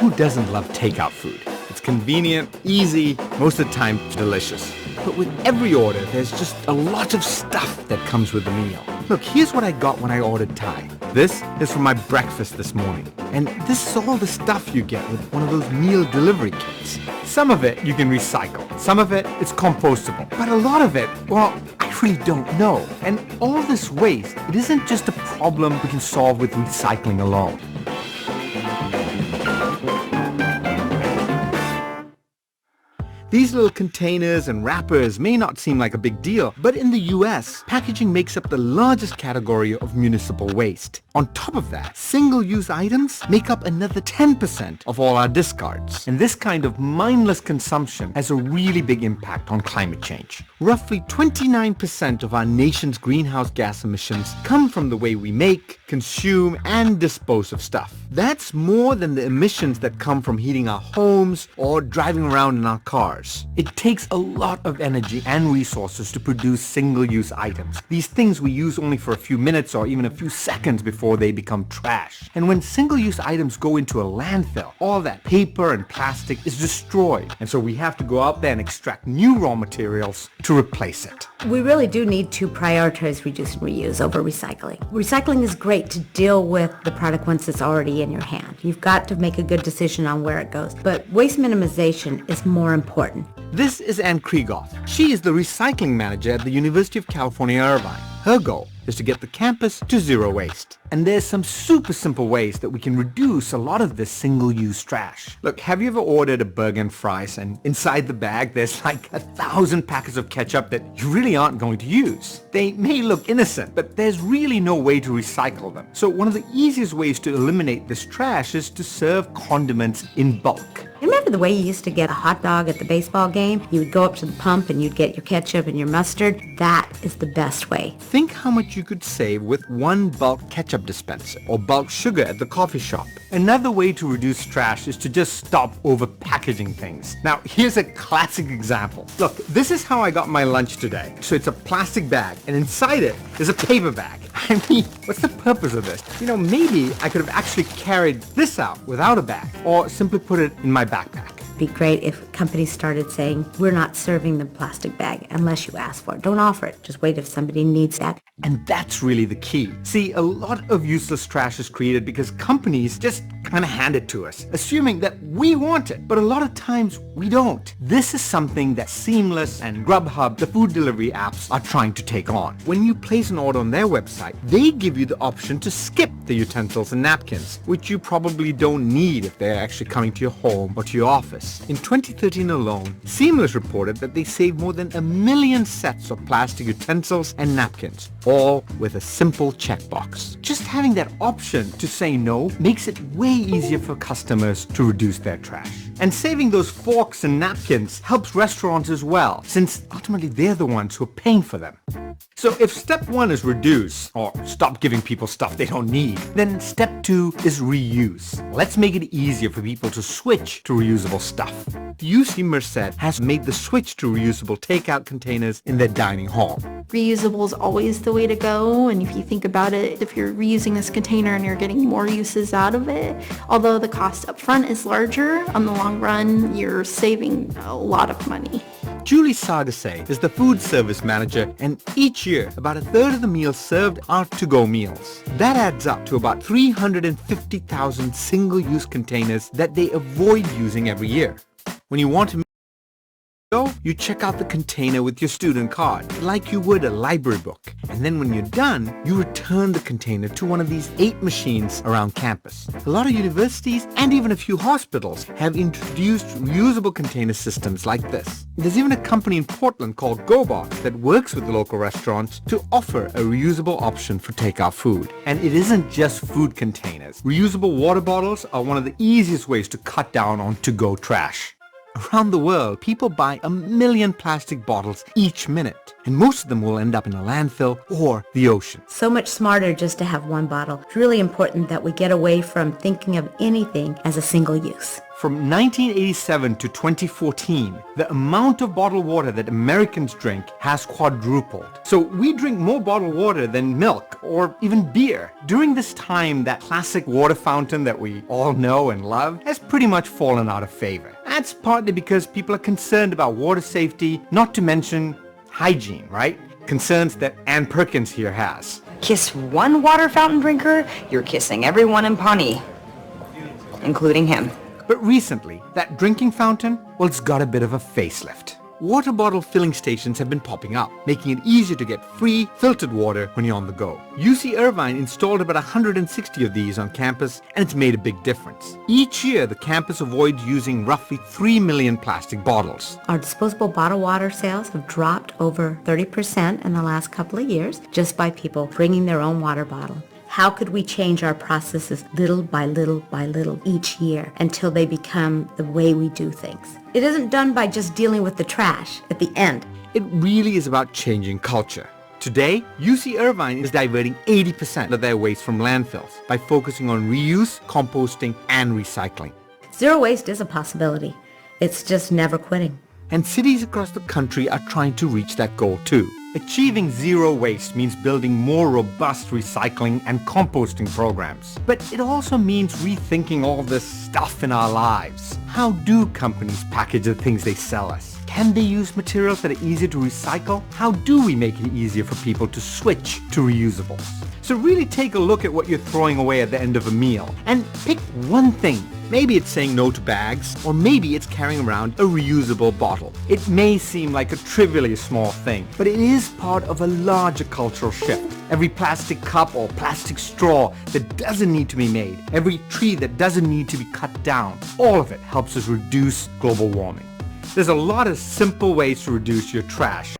Who doesn't love takeout food? It's convenient, easy, most of the time delicious. But with every order, there's just a lot of stuff that comes with the meal. Look, here's what I got when I ordered Thai. This is for my breakfast this morning. And this is all the stuff you get with one of those meal delivery kits. Some of it you can recycle. Some of it, it's compostable. But a lot of it, well, I really don't know. And all this waste, it isn't just a problem we can solve with recycling alone. These little containers and wrappers may not seem like a big deal, but in the US, packaging makes up the largest category of municipal waste. On top of that, single-use items make up another 10% of all our discards. And this kind of mindless consumption has a really big impact on climate change. Roughly 29% of our nation's greenhouse gas emissions come from the way we make, consume, and dispose of stuff. That's more than the emissions that come from heating our homes or driving around in our cars. It takes a lot of energy and resources to produce single-use items. These things we use only for a few minutes or even a few seconds before they become trash. And when single-use items go into a landfill, all that paper and plastic is destroyed. And so we have to go out there and extract new raw materials to replace it. We really do need to prioritize reduce and reuse over recycling. Recycling is great to deal with the product once it's already in your hand. You've got to make a good decision on where it goes. But waste minimization is more important. This is Ann Krigoff. She is the recycling manager at the University of California, Irvine. Her goal is to get the campus to zero waste. And there's some super simple ways that we can reduce a lot of this single-use trash. Look, have you ever ordered a burger and fries and inside the bag there's like 1,000 packets of ketchup that you really aren't going to use? They may look innocent, but there's really no way to recycle them. So one of the easiest ways to eliminate this trash is to serve condiments in bulk. Remember the way you used to get a hot dog at the baseball game? You would go up to the pump and you'd get your ketchup and your mustard. That is the best way. Think how much you could save with one bulk ketchup dispenser or bulk sugar at the coffee shop. Another way to reduce trash is to just stop over-packaging things. Now, here's a classic example. Look, this is how I got my lunch today. So it's a plastic bag, and inside it is a paper bag. I mean, what's the purpose of this? You know, maybe I could have actually carried this out without a bag, or simply put it in my backpack. It'd be great if companies started saying, we're not serving the plastic bag unless you ask for it. Don't offer it. Just wait if somebody needs that. And that's really the key. See, a lot of useless trash is created because companies just kind of hand it to us, assuming that we want it. But a lot of times we don't. This is something that Seamless and Grubhub, the food delivery apps, are trying to take on. When you place an order on their website, they give you the option to skip the utensils and napkins, which you probably don't need if they're actually coming to your home or to your office. In 2013 alone, Seamless reported that they saved more than 1 million sets of plastic utensils and napkins, all with a simple checkbox. Just having that option to say no makes it way easier for customers to reduce their trash. And saving those forks and napkins helps restaurants as well, since ultimately they're the ones who are paying for them. So if step 1 is reduce, or stop giving people stuff they don't need, then step 2 is reuse. Let's make it easier for people to switch to reusable stuff. UC Merced has made the switch to reusable takeout containers in their dining hall. Reusable is always the way to go, and if you think about it, if you're reusing this container and you're getting more uses out of it, although the cost up front is larger, on the long run, you're saving a lot of money. Julie Sargasay is the food service manager, and each year, about 1/3 of the meals served are to-go meals. That adds up to about 350,000 single-use containers that they avoid using every year. When you want to go, you check out the container with your student card, like you would a library book. And then when you're done, you return the container to one of these 8 machines around campus. A lot of universities and even a few hospitals have introduced reusable container systems like this. There's even a company in Portland called GoBox that works with the local restaurants to offer a reusable option for takeout food. And it isn't just food containers. Reusable water bottles are one of the easiest ways to cut down on to-go trash. Around the world, people buy 1 million plastic bottles each minute, and most of them will end up in a landfill or the ocean. So much smarter just to have one bottle. It's really important that we get away from thinking of anything as a single use. From 1987 to 2014, the amount of bottled water that Americans drink has quadrupled. So we drink more bottled water than milk or even beer. During this time, that classic water fountain that we all know and love has pretty much fallen out of favor. That's partly because people are concerned about water safety, not to mention hygiene, right? Concerns that Ann Perkins here has. Kiss one water fountain drinker, you're kissing everyone in Pawnee, including him. But recently, that drinking fountain, well, it's got a bit of a facelift. Water bottle filling stations have been popping up, making it easier to get free, filtered water when you're on the go. UC Irvine installed about 160 of these on campus, and it's made a big difference. Each year, the campus avoids using roughly 3 million plastic bottles. Our disposable bottled water sales have dropped over 30% in the last couple of years just by people bringing their own water bottle. How could we change our processes little by little by little each year until they become the way we do things? It isn't done by just dealing with the trash at the end. It really is about changing culture. Today, UC Irvine is diverting 80% of their waste from landfills by focusing on reuse, composting, and recycling. Zero waste is a possibility. It's just never quitting. And cities across the country are trying to reach that goal too. Achieving zero waste means building more robust recycling and composting programs. But it also means rethinking all this stuff in our lives. How do companies package the things they sell us? Can they use materials that are easier to recycle? How do we make it easier for people to switch to reusables? So really take a look at what you're throwing away at the end of a meal and pick one thing. Maybe it's saying no to bags, or maybe it's carrying around a reusable bottle. It may seem like a trivially small thing, but it is part of a larger cultural shift. Every plastic cup or plastic straw that doesn't need to be made, every tree that doesn't need to be cut down, all of it helps us reduce global warming. There's a lot of simple ways to reduce your trash.